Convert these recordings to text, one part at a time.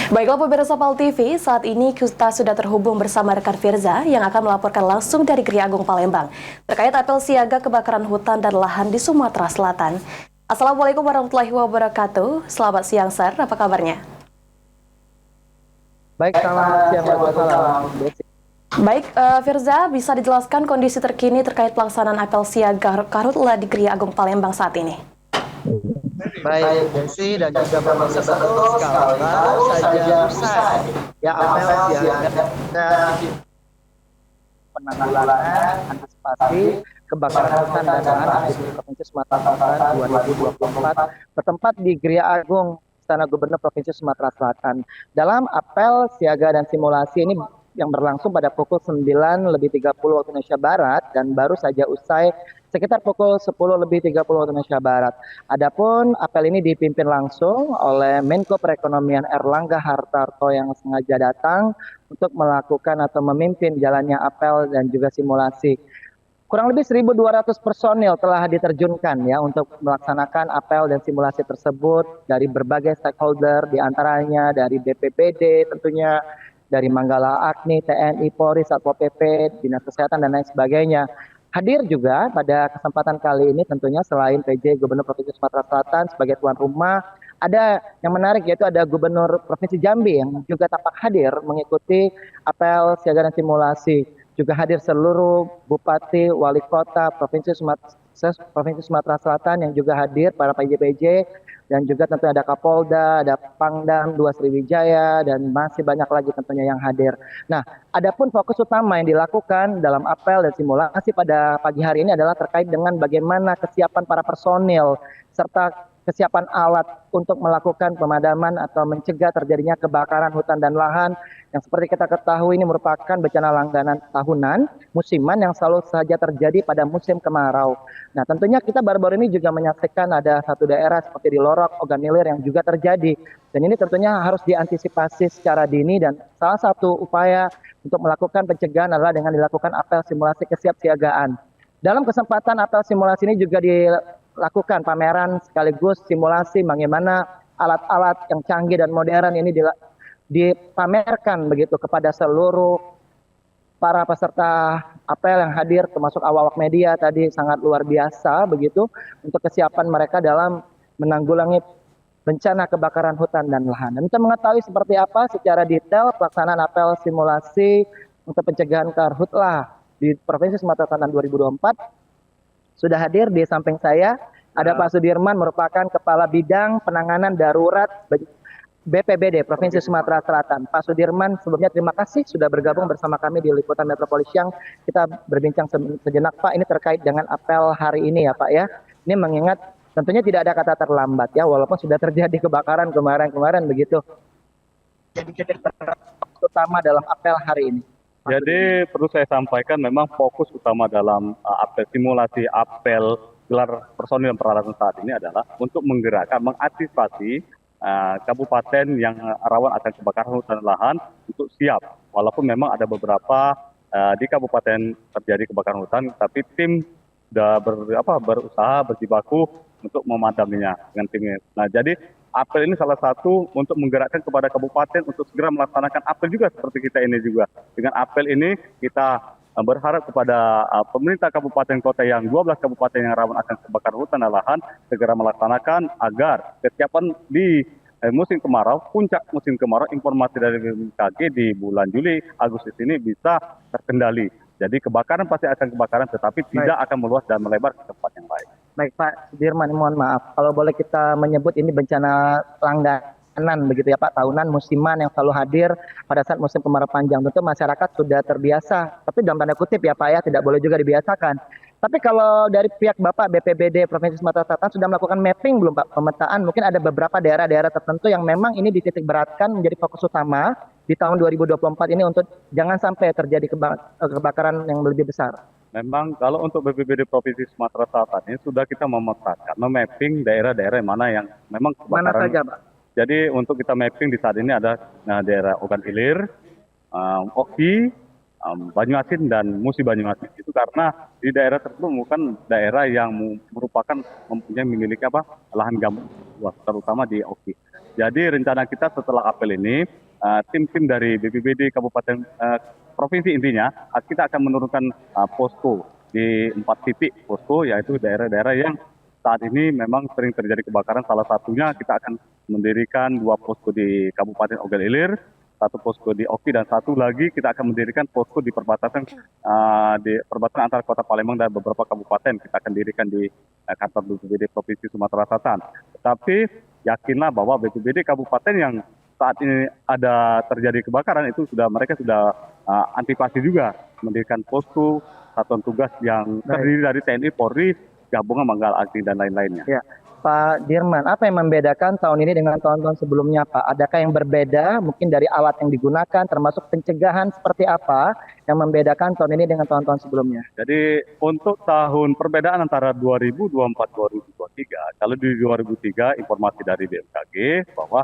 Baiklah pemirsa PAL TV, saat ini kita sudah terhubung bersama rekan Firza yang akan melaporkan langsung dari Gria Agung Palembang terkait apel siaga kebakaran hutan dan lahan di Sumatera Selatan. Assalamualaikum warahmatullahi wabarakatuh. Selamat siang, Sir. Apa kabarnya? Baik, selamat siang, Waalaikumsalam. Baik, Firza, bisa dijelaskan kondisi terkini terkait pelaksanaan apel siaga Karhutla di Gria Agung Palembang saat ini? Baik, Desi dan juga pemirsa, betul sekali. Baru saja usai ya apel siaga penanggulangan antisipasi kebakaran hutan dan lahan di Provinsi Sumatera Selatan 2024 bertempat di Gria Agung, Istana Gubernur Provinsi Sumatera Selatan. Dalam apel siaga dan simulasi ini yang berlangsung pada pukul 9.30 waktu Indonesia Barat dan baru saja usai sekitar pukul 10.30 waktu Indonesia Barat. Adapun apel ini dipimpin langsung oleh Menko Perekonomian Erlangga Hartarto yang sengaja datang untuk melakukan atau memimpin jalannya apel dan juga simulasi. Kurang lebih 1.200 personil telah diterjunkan ya untuk melaksanakan apel dan simulasi tersebut dari berbagai stakeholder, diantaranya dari BPBD tentunya, dari Manggala Agni, TNI, Polri, Satpol PP, Dinas Kesehatan, dan lain sebagainya. Hadir juga pada kesempatan kali ini tentunya selain PJ Gubernur Provinsi Sumatera Selatan sebagai tuan rumah, ada yang menarik yaitu ada Gubernur Provinsi Jambi yang juga tampak hadir mengikuti apel siaga dan simulasi. Juga hadir seluruh Bupati, Wali Kota Provinsi Sumatera Selatan yang juga hadir, para PJ-PJ, dan juga tentu ada Kapolda, ada Pangdam 2 Sriwijaya, dan masih banyak lagi tentunya yang hadir. Nah, adapun fokus utama yang dilakukan dalam apel dan simulasi pada pagi hari ini adalah terkait dengan bagaimana kesiapan para personil serta kesiapan alat untuk melakukan pemadaman atau mencegah terjadinya kebakaran hutan dan lahan yang seperti kita ketahui ini merupakan bencana langganan tahunan musiman yang selalu saja terjadi pada musim kemarau. Nah, tentunya kita baru-baru ini juga menyaksikan ada satu daerah seperti di Lorok, Oganilir yang juga terjadi. Dan ini tentunya harus diantisipasi secara dini dan salah satu upaya untuk melakukan pencegahan adalah dengan dilakukan apel simulasi kesiapsiagaan. Dalam kesempatan apel simulasi ini juga dilakukan pameran sekaligus simulasi bagaimana alat-alat yang canggih dan modern ini dipamerkan begitu kepada seluruh para peserta apel yang hadir termasuk awak media tadi sangat luar biasa begitu untuk kesiapan mereka dalam menanggulangi bencana kebakaran hutan dan lahan. Dan kita mengetahui seperti apa secara detail pelaksanaan apel simulasi untuk pencegahan karhutlah di Provinsi Sumatera Selatan 2024. Sudah hadir di samping saya ada Pak Sudirman merupakan Kepala Bidang Penanganan Darurat BPBD Provinsi Sumatera Selatan. Pak Sudirman, sebelumnya terima kasih sudah bergabung bersama kami di Liputan Metropolis Siang. Kita berbincang sejenak Pak, ini terkait dengan apel hari ini ya Pak ya. Ini mengingat tentunya tidak ada kata terlambat ya, walaupun sudah terjadi kebakaran kemarin begitu. Jadi utama dalam apel hari ini. Jadi perlu saya sampaikan memang fokus utama dalam apel simulasi apel gelar personil dan peralatan saat ini adalah untuk menggerakkan, mengantisipasi kabupaten yang rawan akan kebakaran hutan dan lahan untuk siap. Walaupun memang ada beberapa di kabupaten terjadi kebakaran hutan, tapi tim sudah berusaha berjibaku untuk memadaminya dengan timnya. Nah, jadi apel ini salah satu untuk menggerakkan kepada kabupaten untuk segera melaksanakan apel juga seperti kita ini juga. Dengan apel ini kita berharap kepada pemerintah kabupaten kota yang 12 kabupaten yang rawan akan kebakaran hutan dan lahan segera melaksanakan agar kesiapan di musim kemarau, puncak musim kemarau, informasi dari BMKG di bulan Juli Agustus ini bisa terkendali. Jadi kebakaran pasti akan kebakaran tetapi tidak akan meluas dan melebar ke tempat yang lain. Baik Pak Sudirman, mohon maaf kalau boleh kita menyebut ini bencana langganan begitu ya Pak, tahunan musiman yang selalu hadir pada saat musim kemarau panjang. Tentu masyarakat sudah terbiasa, tapi dalam tanda kutip ya Pak ya, tidak boleh juga dibiasakan. Tapi kalau dari pihak Bapak BPBD Provinsi Sumatera Selatan sudah melakukan mapping belum Pak, pemetaan? Mungkin ada beberapa daerah-daerah tertentu yang memang ini dititik beratkan menjadi fokus utama di tahun 2024 ini untuk jangan sampai terjadi kebakaran yang lebih besar. Memang kalau untuk BPBD Provinsi Sumatera Selatan ini sudah kita memetakan, memapping daerah-daerah mana yang memang kebakaran. Mana saja Pak? Jadi untuk kita mapping di saat ini ada daerah Ogan Ilir, Oki, Banyuasin dan Musi Banyuasin. Itu karena di daerah tersebut bukan daerah yang merupakan memiliki lahan gambut, terutama di Oki. Jadi rencana kita setelah apel ini, tim-tim dari BPBD Kabupaten Provinsi intinya, kita akan menurunkan posko di 4 titik posko, yaitu daerah-daerah yang saat ini memang sering terjadi kebakaran. Salah satunya kita akan mendirikan 2 posko di Kabupaten Ogan Ilir, 1 posko di Oki, dan 1 lagi kita akan mendirikan posko di perbatasan antara Kota Palembang dan beberapa kabupaten. Kita akan dirikan di kantor BPBD Provinsi Sumatera Selatan. Tetapi yakinlah bahwa BPBD Kabupaten yang saat ini ada terjadi kebakaran itu mereka sudah antisipasi juga mendirikan posko satuan tugas yang terdiri dari TNI, Polri, gabungan Manggala Agni dan lain-lainnya. Ya, Pak Dirman, apa yang membedakan tahun ini dengan tahun-tahun sebelumnya, Pak? Adakah yang berbeda mungkin dari alat yang digunakan, termasuk pencegahan seperti apa yang membedakan tahun ini dengan tahun-tahun sebelumnya? Jadi untuk tahun perbedaan antara 2024-2023, kalau di 2003 informasi dari BMKG bahwa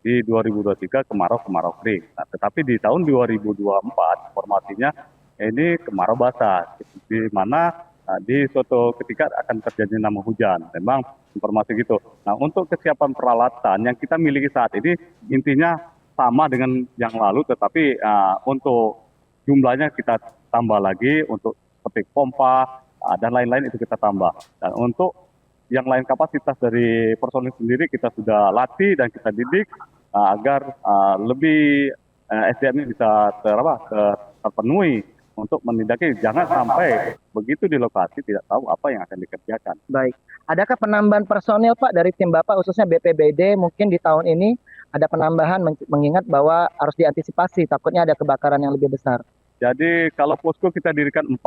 di 2023 kemarau kering. Nah, tetapi di tahun 2024 informasinya ini kemarau basah, di mana di suatu ketika akan terjadi nama hujan. Memang informasi gitu. Nah, untuk kesiapan peralatan yang kita miliki saat ini intinya sama dengan yang lalu, tetapi untuk jumlahnya kita tambah lagi, untuk seperti pompa dan lain-lain itu kita tambah. Dan untuk yang lain kapasitas dari personil sendiri kita sudah latih dan kita didik agar lebih SDM-nya bisa terpenuhi untuk menindaki, jangan sampai begitu di lokasi tidak tahu apa yang akan dikerjakan. Baik, adakah penambahan personil Pak dari tim Bapak khususnya BPBD mungkin di tahun ini ada penambahan mengingat bahwa harus diantisipasi takutnya ada kebakaran yang lebih besar? Jadi kalau posko kita dirikan 4,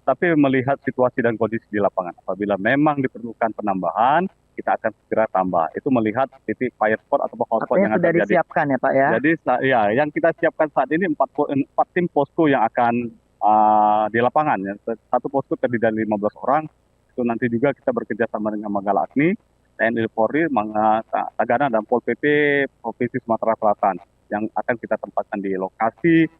tapi melihat situasi dan kondisi di lapangan. Apabila memang diperlukan penambahan, kita akan segera tambah. Itu melihat titik fire spot atau hotspot yang sudah terjadi. Disiapkan ya Pak ya? Jadi ya, yang kita siapkan saat ini 4 tim posko yang akan di lapangan. Ya. 1 posko terdiri dari 15 orang. Itu nanti juga kita bekerja sama dengan Manggala Agni, TNI Polri, Tagana, dan Pol PP Provinsi Sumatera Selatan yang akan kita tempatkan di lokasi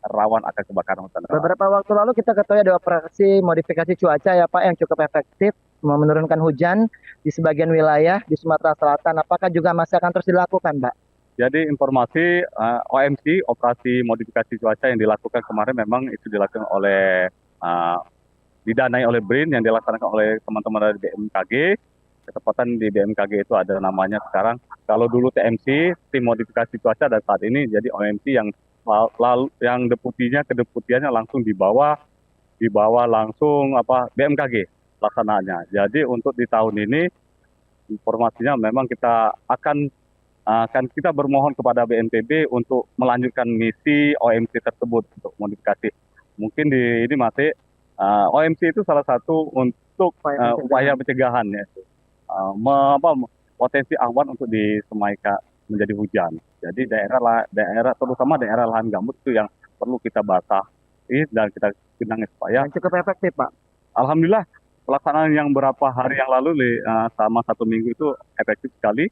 rawan akan kebakaran hutan. Beberapa waktu lalu kita ketahui ada operasi modifikasi cuaca ya Pak yang cukup efektif menurunkan hujan di sebagian wilayah di Sumatera Selatan. Apakah juga masih akan terus dilakukan, Pak? Jadi informasi OMC, operasi modifikasi cuaca yang dilakukan kemarin memang itu dilakukan oleh didanai oleh BRIN yang dilaksanakan oleh teman-teman dari BMKG. Ketepatan di BMKG itu ada namanya sekarang. Kalau dulu TMC, tim modifikasi cuaca, dan saat ini jadi OMC yang kedeputiannya langsung dibawa langsung BMKG laksanaannya. Jadi untuk di tahun ini informasinya memang kita akan kita bermohon kepada BNPB untuk melanjutkan misi OMC tersebut untuk modifikasi. Mungkin ini masih OMC itu salah satu untuk upaya pencegahan ya. Potensi awan untuk disemaikan menjadi hujan. Jadi daerah terutama daerah lahan gambut itu yang perlu kita basah dan kita genangi supaya cukup efektif, Pak. Alhamdulillah pelaksanaan yang berapa hari yang lalu selama 1 minggu itu efektif sekali.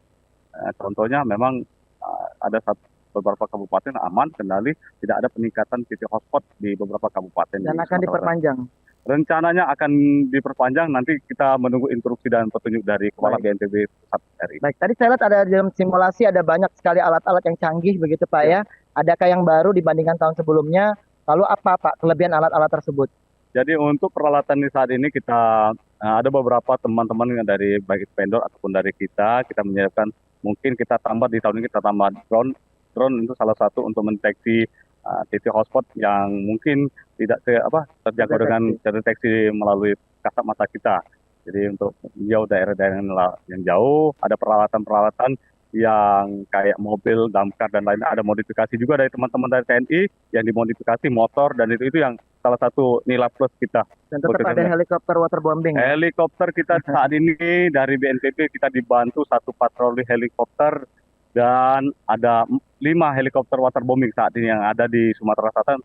Contohnya memang ada beberapa kabupaten aman, kendali, tidak ada peningkatan titik hotspot di beberapa kabupaten. Dan akan diperpanjang. Rencananya akan diperpanjang, nanti kita menunggu instruksi dan petunjuk dari Kepala BNPB Pusat RI. Baik, tadi saya lihat ada dalam simulasi ada banyak sekali alat-alat yang canggih begitu Pak ya. Adakah yang baru dibandingkan tahun sebelumnya? Lalu apa Pak kelebihan alat-alat tersebut? Jadi untuk peralatan di saat ini kita ada beberapa teman-teman dari baik vendor ataupun dari kita menyiapkan, mungkin kita tambah di tahun ini kita tambah drone. Drone itu salah satu untuk mendeteksi titik hotspot yang mungkin tidak terjangkau dengan terdeteksi melalui kasat mata kita. Jadi untuk jauh daerah-daerah yang jauh ada peralatan-peralatan yang kayak mobil, damkar dan lainnya, ada modifikasi juga dari teman-teman dari TNI yang dimodifikasi motor, dan itu yang salah satu nilai plus kita. Dan tetap ada helikopter waterbombing. Helikopter kita saat ini dari BNPB kita dibantu 1 patroli helikopter dan ada 5 helikopter waterbombing saat ini yang ada di Sumatera Selatan.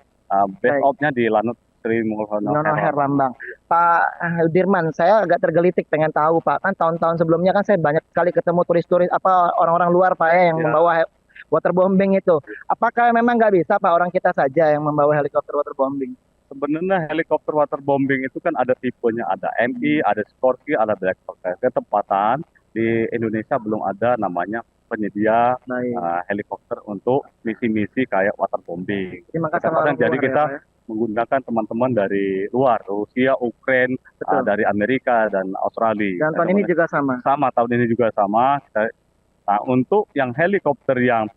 Base off-nya di Lanut Sri Mulyono Herlambang. Pak Dirman, saya agak tergelitik pengen tahu Pak, kan tahun-tahun sebelumnya kan saya banyak sekali ketemu turis-turis orang-orang luar Pak ya yang membawa waterbombing itu. Apakah memang nggak bisa Pak orang kita saja yang membawa helikopter waterbombing? Sebenarnya helikopter waterbombing itu kan ada tipenya, ada MI, ada Sikorsky, ada Black Hawk. Ketepatan di Indonesia belum ada namanya penyedia Baik. helikopter untuk misi-misi kayak waterbombing. Terima kasih Kadang-kadang sama jadi luar ya, kita Pak, ya. menggunakan teman-teman dari luar, Rusia, Ukraina, Betul. dari Amerika dan Australia. Dan tahun ini juga sama. Sama, tahun ini juga sama. Nah, untuk yang helikopter yang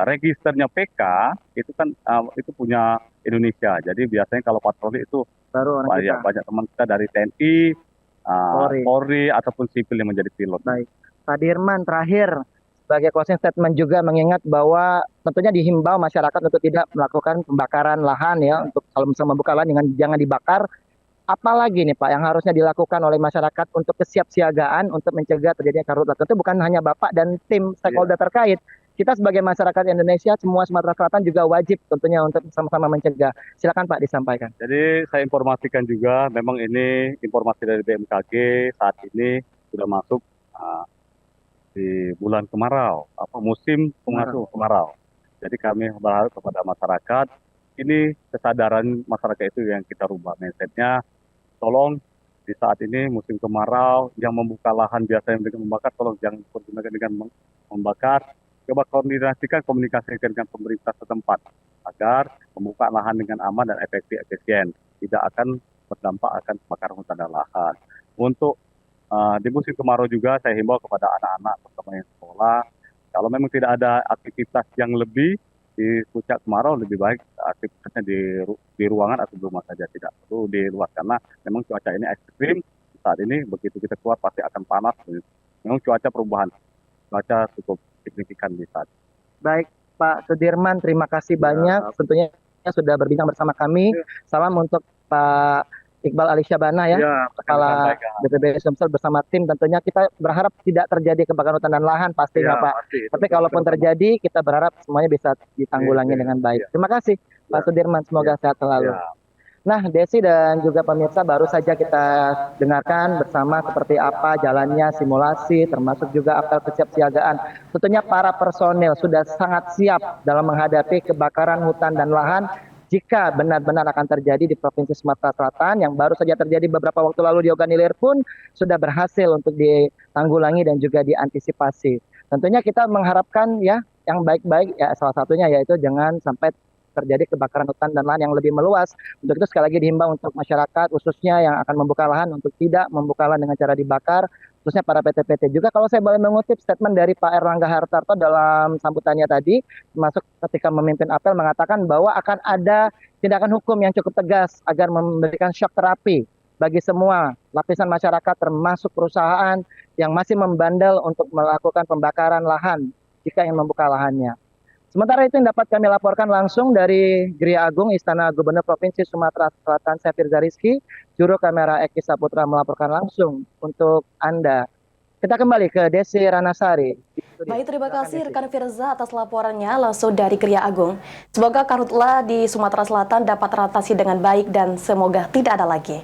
registernya PK itu kan itu punya Indonesia. Jadi biasanya kalau patroli itu Baru orang kita. banyak teman kita dari TNI, Polri ataupun sipil yang menjadi pilot. Baik. Pak Dirman, terakhir sebagai closing statement juga mengingat bahwa tentunya dihimbau masyarakat untuk tidak melakukan pembakaran lahan ya, untuk kalau misalnya membuka lahan jangan dibakar. Apalagi nih Pak yang harusnya dilakukan oleh masyarakat untuk kesiapsiagaan untuk mencegah terjadinya karhutlah. Tentu bukan hanya Bapak dan tim stakeholder terkait. Kita sebagai masyarakat Indonesia, semua Sumatera Selatan juga wajib tentunya untuk sama-sama mencegah. Silakan Pak disampaikan. Jadi saya informasikan juga, memang ini informasi dari BMKG saat ini sudah masuk di bulan kemarau, musim kemarau. Jadi kami berharap kepada masyarakat, ini kesadaran masyarakat itu yang kita rubah mindsetnya. Tolong di saat ini musim kemarau, yang membuka lahan biasanya dengan membakar, tolong jangan pergunakan dengan membakar. Coba komunikasikan dengan pemerintah setempat agar membuka lahan dengan aman dan efisien, tidak akan berdampak akan kebakaran hutan dan lahan. Untuk di musim kemarau juga saya himbau kepada anak-anak terutama yang sekolah, kalau memang tidak ada aktivitas yang lebih di puncak kemarau, lebih baik aktivitasnya di ruangan atau di rumah saja, tidak perlu di luar karena memang cuaca ini ekstrim. Saat ini begitu kita keluar pasti akan panas. Memang perubahan cuaca cukup signifikan di saat. Baik Pak Sudirman, terima kasih banyak tentunya sudah berbincang bersama kami. Salam untuk Pak Iqbal Ali Syabana ya, Kepala BPBD Sumsel bersama tim. Tentunya kita berharap tidak terjadi kebakaran hutan dan lahan pastinya Pak. Tapi kalaupun terjadi kita berharap semuanya bisa ditanggulangi dengan baik. Terima kasih Pak Sudirman, semoga sehat selalu. Nah, Desi dan juga pemirsa, baru saja kita dengarkan bersama seperti apa jalannya simulasi, termasuk juga apel kesiapsiagaan. Tentunya para personil sudah sangat siap dalam menghadapi kebakaran hutan dan lahan jika benar-benar akan terjadi di Provinsi Sumatera Selatan, yang baru saja terjadi beberapa waktu lalu di Ogan Ilir pun sudah berhasil untuk ditanggulangi dan juga diantisipasi. Tentunya kita mengharapkan ya yang baik-baik, ya salah satunya yaitu jangan sampai terjadi kebakaran hutan dan lahan yang lebih meluas. Untuk itu sekali lagi dihimbau untuk masyarakat khususnya yang akan membuka lahan untuk tidak membuka lahan dengan cara dibakar, khususnya para PT-PT. Juga kalau saya boleh mengutip statement dari Pak Erlangga Hartarto dalam sambutannya tadi, termasuk ketika memimpin apel mengatakan bahwa akan ada tindakan hukum yang cukup tegas agar memberikan shock terapi bagi semua lapisan masyarakat termasuk perusahaan yang masih membandel untuk melakukan pembakaran lahan jika ingin membuka lahannya. Sementara itu yang dapat kami laporkan langsung dari Gria Agung, Istana Gubernur Provinsi Sumatera Selatan, saya Firza Rizky, juru kamera Eki Saputra melaporkan langsung untuk Anda. Kita kembali ke Desi Ranasari. Baik, terima kasih rekan Firza atas laporannya langsung dari Gria Agung. Semoga karhutlah di Sumatera Selatan dapat teratasi dengan baik dan semoga tidak ada lagi.